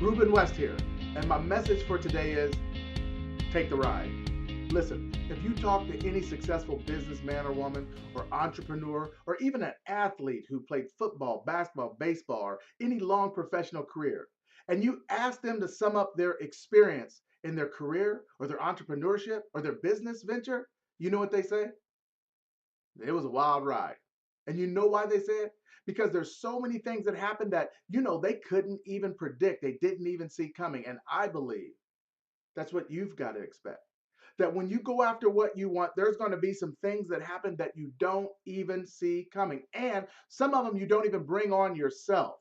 Ruben West here, and my message for today is take the ride. Listen, if you talk to any successful businessman or woman, or entrepreneur, or even an athlete who played football, basketball, baseball, or any long professional career, and you ask them to sum up their experience in their career, or their entrepreneurship, or their business venture, you know what they say? It was a wild ride. And you know why they say it? Because there's so many things that happened that, they couldn't even predict. They didn't even see coming. And I believe that's what you've got to expect. That when you go after what you want, there's going to be some things that happen that you don't even see coming. And some of them you don't even bring on yourself.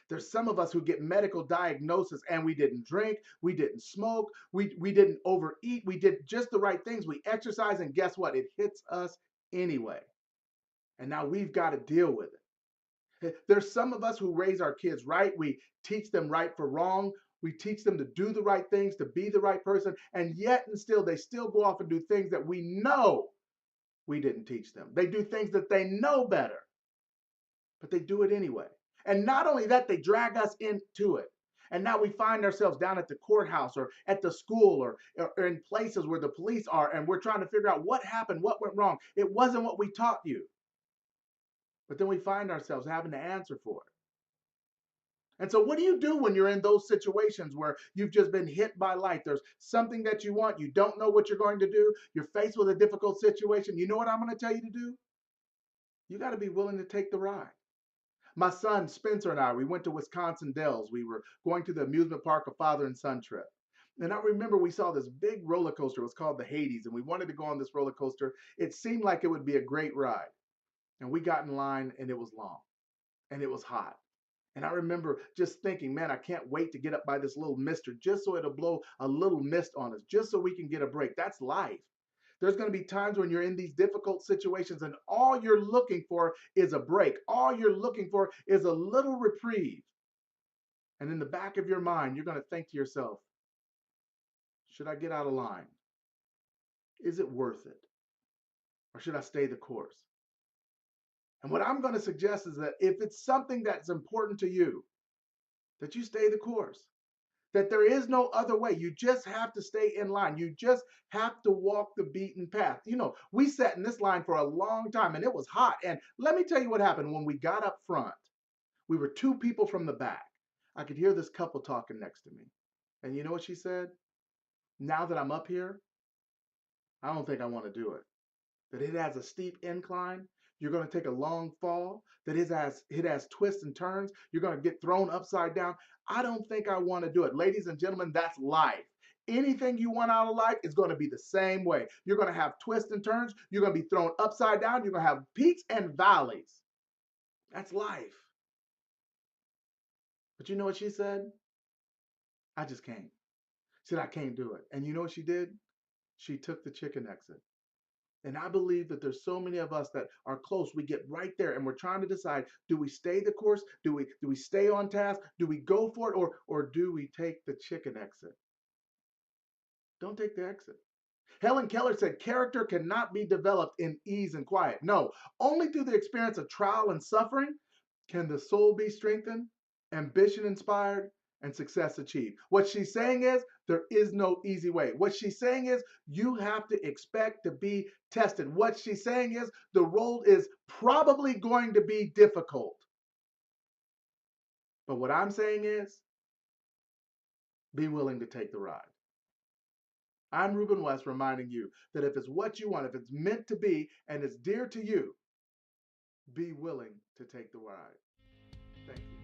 There's some of us who get medical diagnosis and we didn't drink, we didn't smoke, we didn't overeat, we did just the right things. We exercise, and guess what? It hits us anyway. And now we've got to deal with it. There's some of us who raise our kids right. We teach them right for wrong. We teach them to do the right things, to be the right person. And yet and still, they still go off and do things that we know we didn't teach them. They do things that they know better, but they do it anyway. And not only that, they drag us into it. And now we find ourselves down at the courthouse or at the school or in places where the police are, and we're trying to figure out what happened, what went wrong. It wasn't what we taught you. But then we find ourselves having to answer for it. And so what do you do when you're in those situations where you've just been hit by life? There's something that you want. You don't know what you're going to do. You're faced with a difficult situation. You know what I'm going to tell you to do? You got to be willing to take the ride. My son Spencer and I, we went to Wisconsin Dells. We were going to the amusement park, a father and son trip. And I remember we saw this big roller coaster. It was called the Hades, and we wanted to go on this roller coaster. It seemed like it would be a great ride. And we got in line, and it was long, and it was hot. And I remember just thinking, man, I can't wait to get up by this little mister just so it'll blow a little mist on us, just so we can get a break. That's life. There's going to be times when you're in these difficult situations and all you're looking for is a break. All you're looking for is a little reprieve. And in the back of your mind, you're going to think to yourself, should I get out of line? Is it worth it? Or should I stay the course? And what I'm going to suggest is that if it's something that's important to you, that you stay the course. That there is no other way. You just have to stay in line. You just have to walk the beaten path. We sat in this line for a long time and it was hot. And let me tell you what happened when we got up front. We were two people from the back. I could hear this couple talking next to me. And you know what she said? Now that I'm up here, I don't think I want to do it. That it has a steep incline. You're going to take a long fall, that it has twists and turns. You're going to get thrown upside down. I don't think I want to do it. Ladies and gentlemen, that's life. Anything you want out of life is going to be the same way. You're going to have twists and turns. You're going to be thrown upside down. You're going to have peaks and valleys. That's life. But you know what she said? I just can't. She said, I can't do it. And you know what she did? She took the chicken exit. And I believe that there's so many of us that are close. We get right there and we're trying to decide, do we stay the course? Do we stay on task? Do we go for it? Or do we take the chicken exit? Don't take the exit. Helen Keller said, character cannot be developed in ease and quiet. No, only through the experience of trial and suffering can the soul be strengthened, ambition inspired, and success achieved. What she's saying is there is no easy way. What she's saying is you have to expect to be tested. What she's saying is the road is probably going to be difficult. But what I'm saying is be willing to take the ride. I'm Ruben West reminding you that if it's what you want, if it's meant to be and it's dear to you, be willing to take the ride. Thank you.